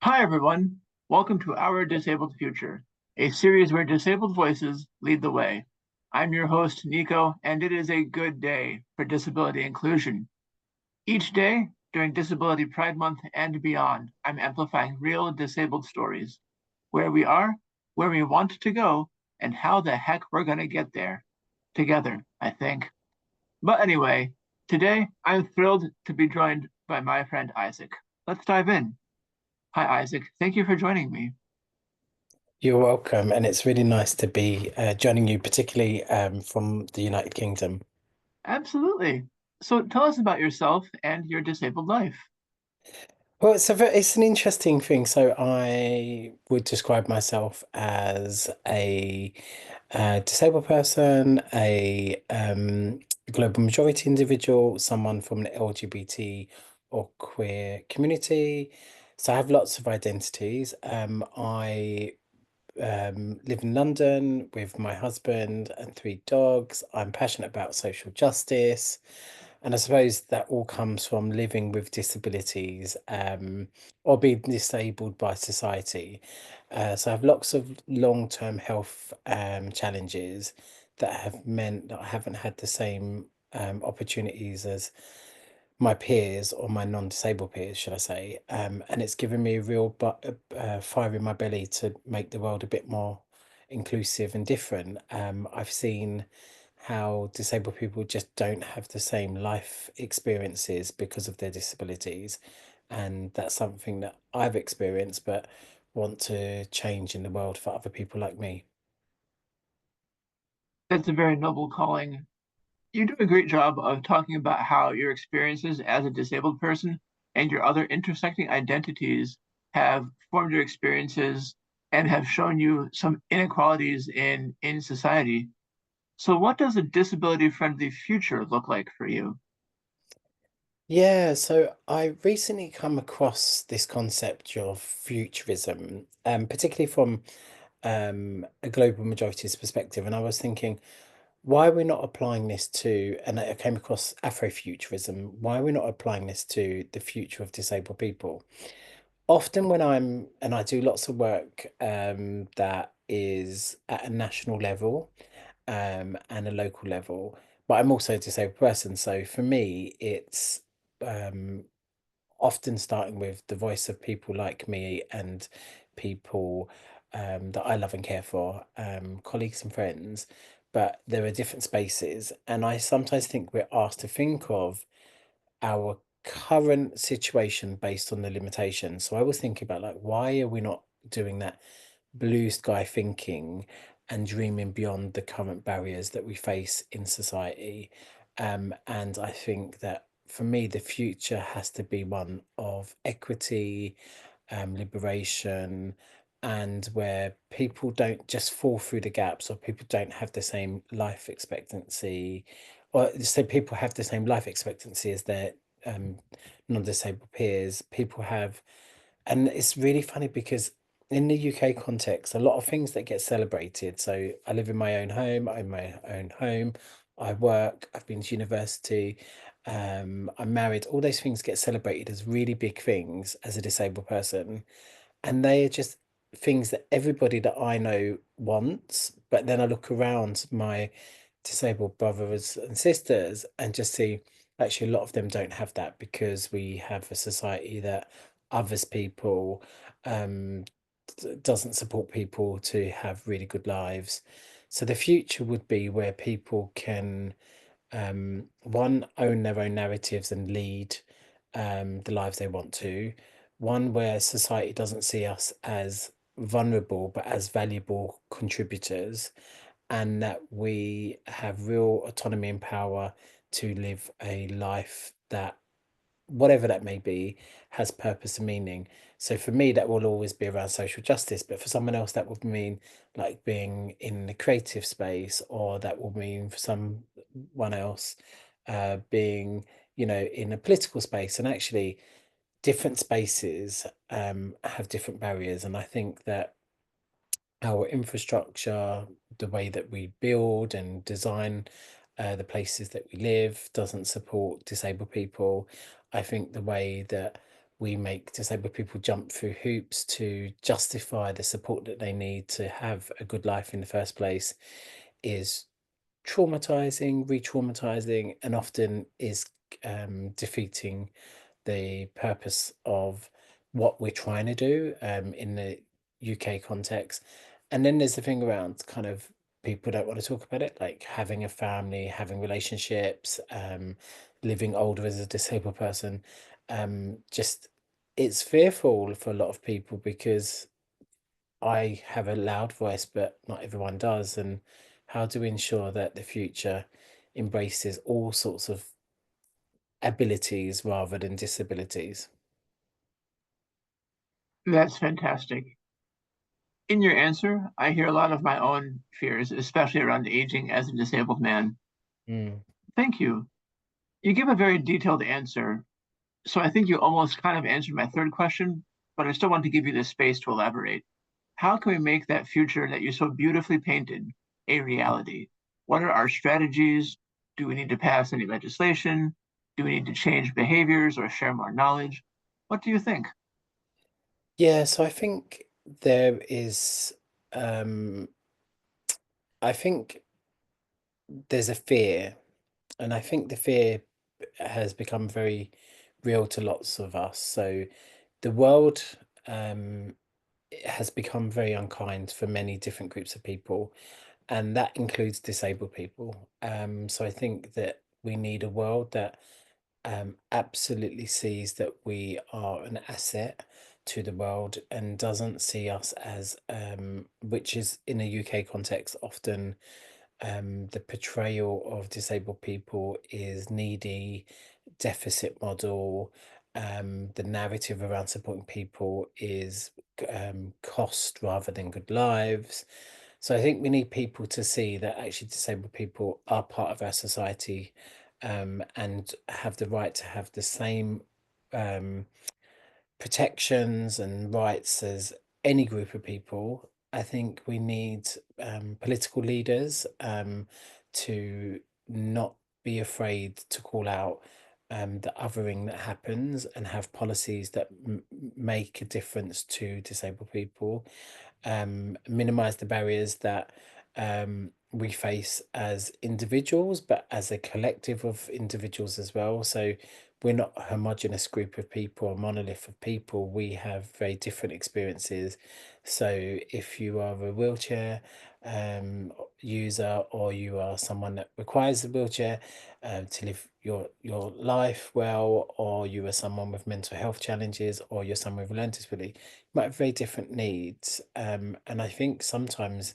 Hi, everyone. Welcome to Our Disabled Future, a series where disabled voices lead the way. I'm your host, Nico, and it is a good day for disability inclusion. Each day during Disability Pride Month and beyond, I'm amplifying real disabled stories, where we are, where we want to go, and how the heck we're going to get there. Together, I think. But anyway, today I'm thrilled to be joined by my friend Isaac. Let's dive in. Hi, Isaac. Thank you for joining me. You're welcome, and it's really nice to be joining you, particularly from the United Kingdom. Absolutely. So tell us about yourself and your disabled life. Well, it's an interesting thing. So I would describe myself as a disabled person, a global majority individual, someone from the LGBT or queer community. So I have lots of identities. I live in London with my husband and three dogs. I'm passionate about social justice. And I suppose that all comes from living with disabilities or being disabled by society. So I have lots of long-term health challenges that have meant that I haven't had the same opportunities as my peers or my non-disabled peers, should I say. And it's given me a real fire in my belly to make the world a bit more inclusive and different. I've seen how disabled people just don't have the same life experiences because of their disabilities. And that's something that I've experienced, but want to change in the world for other people like me. That's a very noble calling. You do a great job of talking about how your experiences as a disabled person and your other intersecting identities have formed your experiences and have shown you some inequalities in society. So what does a disability-friendly future look like for you? Yeah, so I recently come across this concept of futurism, particularly from a global majority's perspective. And I was thinking, why are we not applying this to, and I came across Afrofuturism, why are we not applying this to the future of disabled people? Often when and I do lots of work that is at a national level and a local level, but I'm also a disabled person. So for me, it's um, often starting with the voice of people like me and people that I love and care for, colleagues and friends. But there are different spaces, and I sometimes think we're asked to think of our current situation based on the limitations. So I was thinking about like, why are we not doing that blue sky thinking and dreaming beyond the current barriers that we face in society? And I think that for me, the future has to be one of equity, liberation, and where people don't just fall through the gaps or people don't have the same life expectancy, or so people have the same life expectancy as their um, non-disabled peers. People have, and it's really funny because in the UK context, a lot of things that get celebrated. So I live in my own home, I own my own home, I work, I've been to university, I'm married. All those things get celebrated as really big things as a disabled person. And they are just things that everybody that I know wants. But then I look around my disabled brothers and sisters and just see actually a lot of them don't have that because we have a society that others people um doesn't support people to have really good lives. So the future would be where people can one, own their own narratives and lead the lives they want to. One where society doesn't see us as vulnerable but as valuable contributors, and that we have real autonomy and power to live a life that, whatever that may be, has purpose and meaning. So for me, that will always be around social justice, but for someone else, that would mean like being in the creative space, or that will mean for someone else being, in a political space. And actually, different spaces have different barriers. And I think that our infrastructure, the way that we build and design the places that we live, doesn't support disabled people. I think the way that we make disabled people jump through hoops to justify the support that they need to have a good life in the first place is traumatizing, re-traumatizing, and often is defeating the purpose of what we're trying to do in the UK context. And then there's the thing around kind of people don't want to talk about it, like having a family, having relationships, living older as a disabled person. Just it's fearful for a lot of people because I have a loud voice, but not everyone does. And how do we ensure that the future embraces all sorts of abilities rather than disabilities? That's fantastic. In your answer, I hear a lot of my own fears, especially around aging as a disabled man. Mm. Thank you. You give a very detailed answer, so I think you almost kind of answered my third question, but I still want to give you the space to elaborate. How can we make that future that you so beautifully painted a reality? What are our strategies? Do we need to pass any legislation? Do we need to change behaviors or share more knowledge? What do you think? Yeah, so there is, um, I think there's a fear, and I think the fear has become very real to lots of us. So the world um, it has become very unkind for many different groups of people, and that includes disabled people. So I think that we need a world that absolutely sees that we are an asset to the world and doesn't see us as, which is in a UK context, often the portrayal of disabled people is needy, deficit model. The narrative around supporting people is cost rather than good lives. So I think we need people to see that actually disabled people are part of our society and have the right to have the same um, protections and rights as any group of people. I think we need political leaders to not be afraid to call out the othering that happens and have policies that make a difference to disabled people, minimize the barriers that we face as individuals, but as a collective of individuals as well. So we're not a homogenous group of people, a monolith of people. We have very different experiences. So if you are a wheelchair user, or you are someone that requires a wheelchair to live your life well, or you are someone with mental health challenges, or you're someone with a learning disability, might have very different needs. And I think sometimes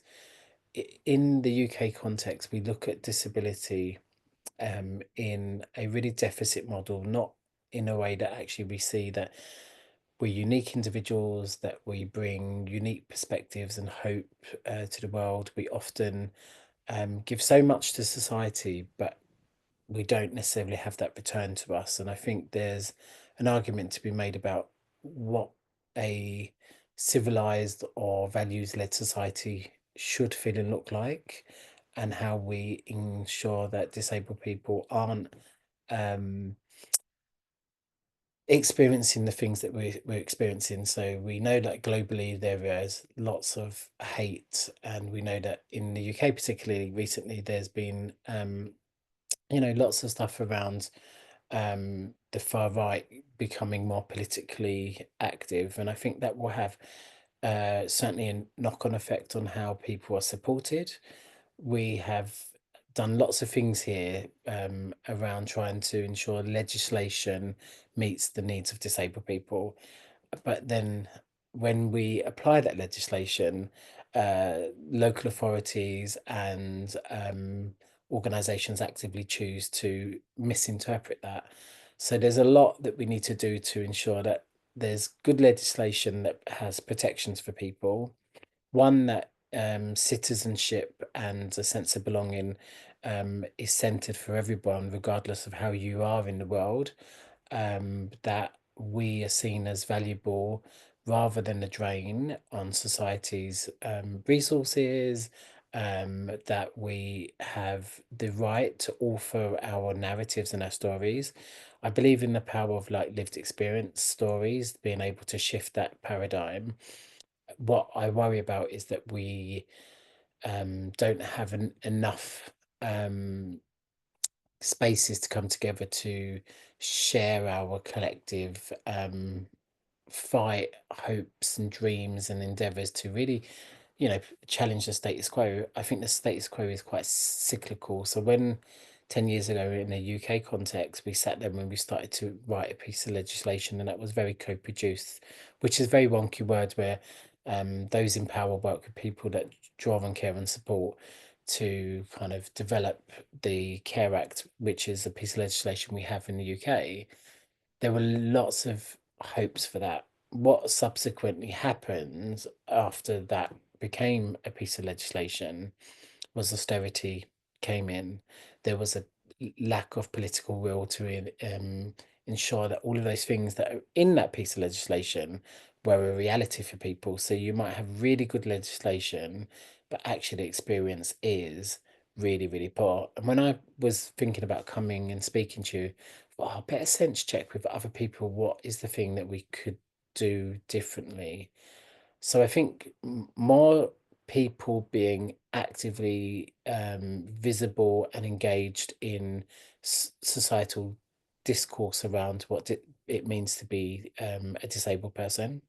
in the UK context, we look at disability in a really deficit model, not in a way that actually we see that we're unique individuals, that we bring unique perspectives and hope to the world. We often give so much to society, but we don't necessarily have that return to us. And I think there's an argument to be made about what a civilized or values led society should feel and look like, and how we ensure that disabled people aren't um, experiencing the things that we're experiencing. So we know that globally there is lots of hate, and we know that in the UK, particularly recently, there's been lots of stuff around the far right becoming more politically active, and I think that will have certainly a knock-on effect on how people are supported. We have done lots of things here around trying to ensure legislation meets the needs of disabled people, but then when we apply that legislation, local authorities and organisations actively choose to misinterpret that. So there's a lot that we need to do to ensure that there's good legislation that has protections for people, one that citizenship and a sense of belonging is centered for everyone, regardless of how you are in the world, that we are seen as valuable rather than a drain on society's resources, that we have the right to author our narratives and our stories. I believe in the power of like lived experience stories, being able to shift that paradigm. What I worry about is that we don't have enough spaces to come together to share our collective fight, hopes, and dreams and endeavors to really, challenge the status quo. I think the status quo is quite cyclical. So when 10 years ago in a UK context, we sat there when we started to write a piece of legislation, and that was very co-produced, which is a very wonky word where those in power work with people that draw on care and support to kind of develop the Care Act, which is a piece of legislation we have in the UK. There were lots of hopes for that. What subsequently happened after that became a piece of legislation was austerity came in. There was a lack of political will to ensure that all of those things that are in that piece of legislation were a reality for people. So you might have really good legislation, but actually the experience is really, really poor. And when I was thinking about coming and speaking to you, I thought, oh, better sense check with other people what is the thing that we could do differently. So I think more people being actively visible and engaged in societal discourse around what it means to be a disabled person.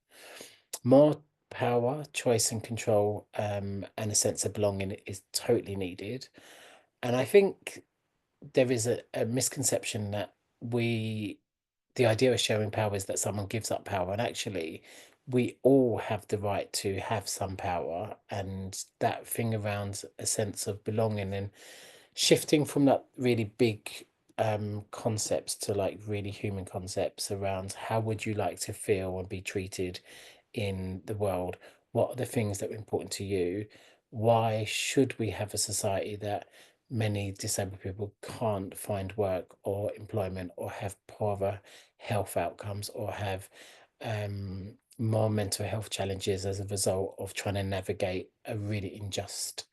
More power, choice, and control, and a sense of belonging is totally needed. And I think there is a misconception that we the idea of sharing power is that someone gives up power, and actually we all have the right to have some power, and that thing around a sense of belonging and shifting from that really big concepts to like really human concepts around how would you like to feel and be treated in the world, what are the things that are important to you, why should we have a society that many disabled people can't find work or employment or have poorer health outcomes or have more mental health challenges as a result of trying to navigate a really unjust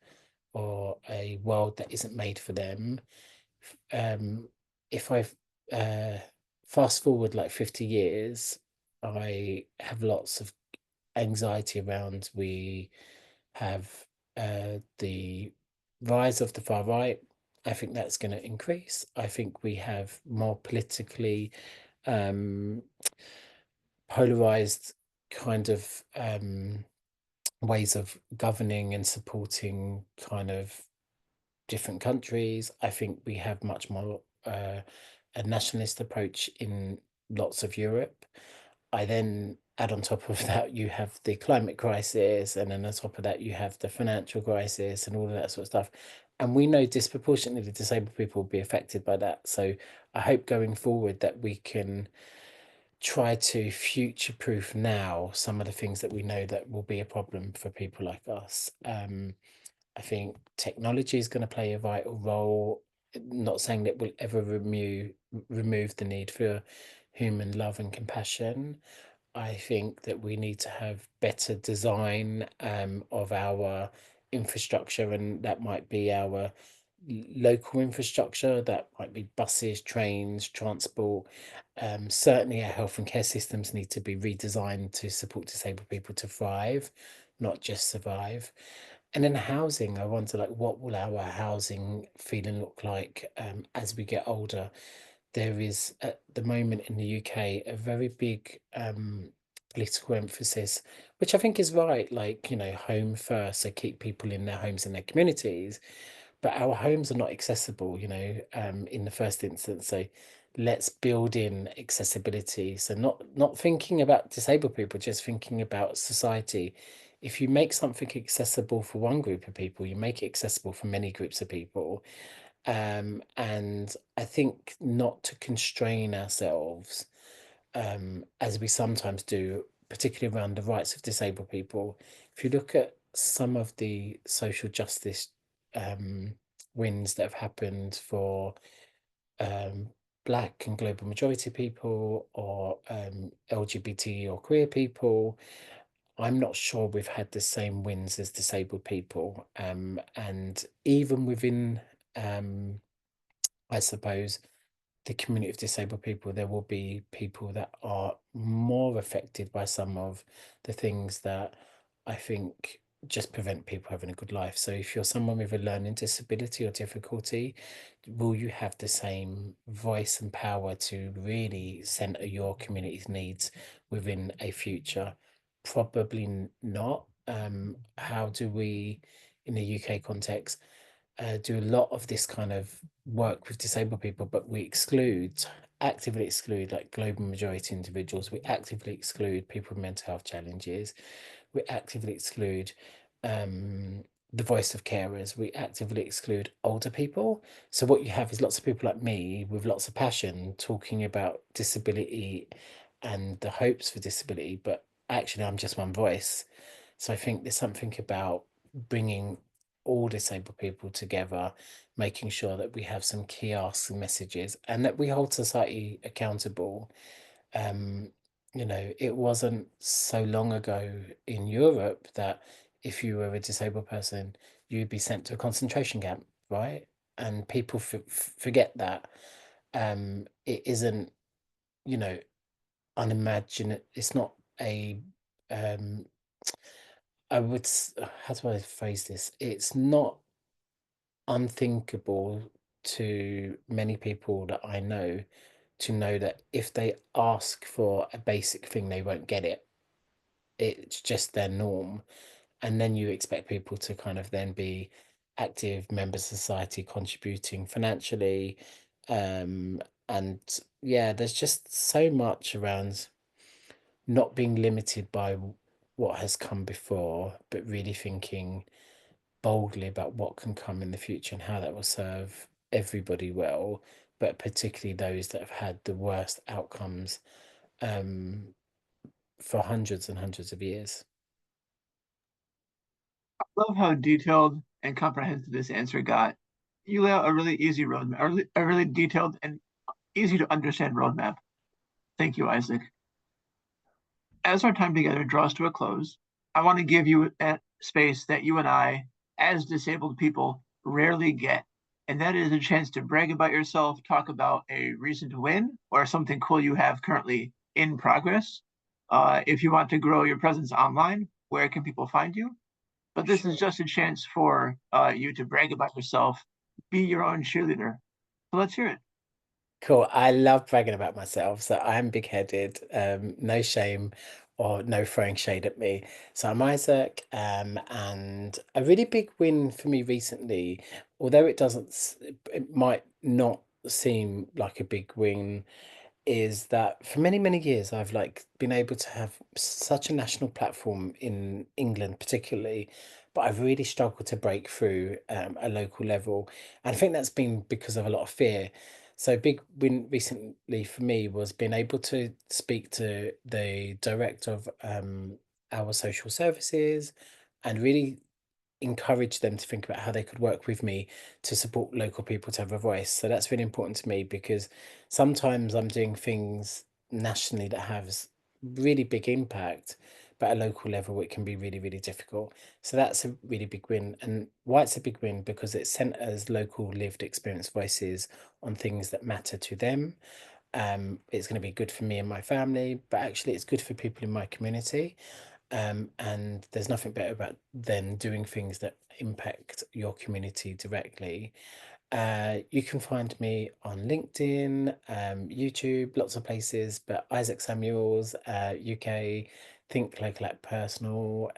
or a world that isn't made for them. Um, if I uh, fast forward like 50 years, I have lots of anxiety around we have the rise of the far right. I think that's going to increase. I think we have more politically um, polarized kind of ways of governing and supporting kind of different countries. I think we have much more a nationalist approach in lots of Europe. I then add on top of that, you have the climate crisis, and then on top of that, you have the financial crisis and all of that sort of stuff. And we know disproportionately disabled people will be affected by that. So I hope going forward that we can try to future proof now some of the things that we know that will be a problem for people like us. I think technology is going to play a vital role. Not saying that will ever remove the need for human love and compassion. I think that we need to have better design of our infrastructure, and that might be our local infrastructure, that might be buses, trains, transport. Certainly, our health and care systems need to be redesigned to support disabled people to thrive, not just survive. And then housing, I wonder, like, what will our housing feeling look like as we get older? There is at the moment in the UK a very big political emphasis, which I think is right, like, home first, so keep people in their homes and their communities. But our homes are not accessible, in the first instance. So let's build in accessibility. So not thinking about disabled people, just thinking about society. If you make something accessible for one group of people, you make it accessible for many groups of people. And I think not to constrain ourselves, as we sometimes do, particularly around the rights of disabled people. If you look at some of the social justice um, wins that have happened for um, Black and global majority people or LGBT or queer people, I'm not sure we've had the same wins as disabled people. And even within, I suppose, the community of disabled people, there will be people that are more affected by some of the things that I think just prevent people having a good life. So if you're someone with a learning disability or difficulty, will you have the same voice and power to really center your community's needs within a future? Probably not. How do we, in the UK context, do a lot of this kind of work with disabled people, but we actively exclude like global majority individuals. We actively exclude people with mental health challenges. We actively exclude um, the voice of carers. We actively exclude older people. So what you have is lots of people like me with lots of passion talking about disability and the hopes for disability, but actually I'm just one voice. So I think there's something about bringing all disabled people together, making sure that we have some key asks and messages and that we hold society accountable. Um, it wasn't so long ago in Europe that if you were a disabled person, you'd be sent to a concentration camp, right? And people forget that. It isn't, you know, unimaginable. It's not a um how do I phrase this? It's not unthinkable to many people that I know that if they ask for a basic thing, they won't get it. It's just their norm. And then you expect people to kind of then be active members of society, contributing financially. Um, and yeah, there's just so much around not being limited by what has come before, but really thinking boldly about what can come in the future and how that will serve everybody well, but particularly those that have had the worst outcomes um, for hundreds and hundreds of years. Love how detailed and comprehensive this answer got. You lay out a really easy roadmap, a really detailed and easy to understand roadmap. Thank you, Isaac. As our time together draws to a close, I want to give you a space that you and I, as disabled people, rarely get. And that is a chance to brag about yourself, talk about a recent win or something cool you have currently in progress. If you want to grow your presence online, where can people find you? But this is Sure. just a chance for you to brag about yourself, be your own cheerleader. So let's hear it. Cool. I love bragging about myself. So I'm big-headed, no shame or no throwing shade at me. So I'm Isaac, and a really big win for me recently, although it might not seem like a big win, is that for many, many years I've like been able to have such a national platform in England, particularly, but I've really struggled to break through a local level. And I think that's been because of a lot of fear. So a big win recently for me was being able to speak to the director of our social services and really encourage them to think about how they could work with me to support local people to have a voice. So that's really important to me because sometimes I'm doing things nationally that has really big impact, but at a local level it can be really, really difficult. So that's a really big win. And why it's a big win because it centers local lived experience voices on things that matter to them. It's going to be good for me and my family, but actually it's good for people in my community. And there's nothing better about than doing things that impact your community directly. You can find me on LinkedIn, YouTube, lots of places, but Isaac Samuels, UK, Think Local Act Personal,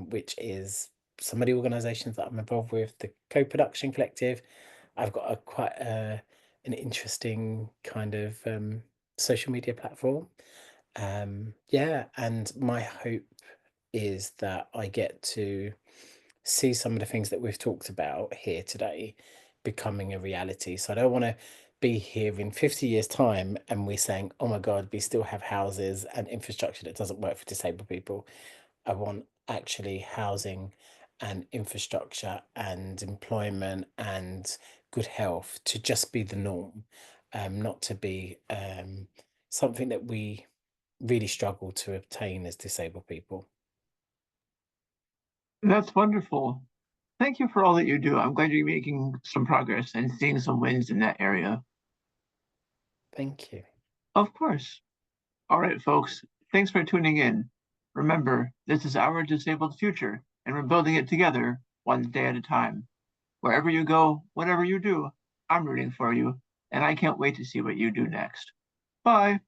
which is some of the organisations that I'm involved with, the Co-Production Collective. I've got a quite an interesting kind of social media platform. Yeah, and my hope is that I get to see some of the things that we've talked about here today becoming a reality. So I don't want to be here in 50 years' time and we're saying, oh my God, we still have houses and infrastructure that doesn't work for disabled people. I want actually housing and infrastructure and employment and good health to just be the norm, not to be something that we really struggle to obtain as disabled people. That's wonderful. Thank you for all that you do. I'm glad you're making some progress and seeing some wins in that area. Thank you. Of course. All right, folks, thanks for tuning in. Remember, this is our disabled future, and we're building it together, one day at a time. Wherever you go, whatever you do, I'm rooting for you, and I can't wait to see what you do next. Bye.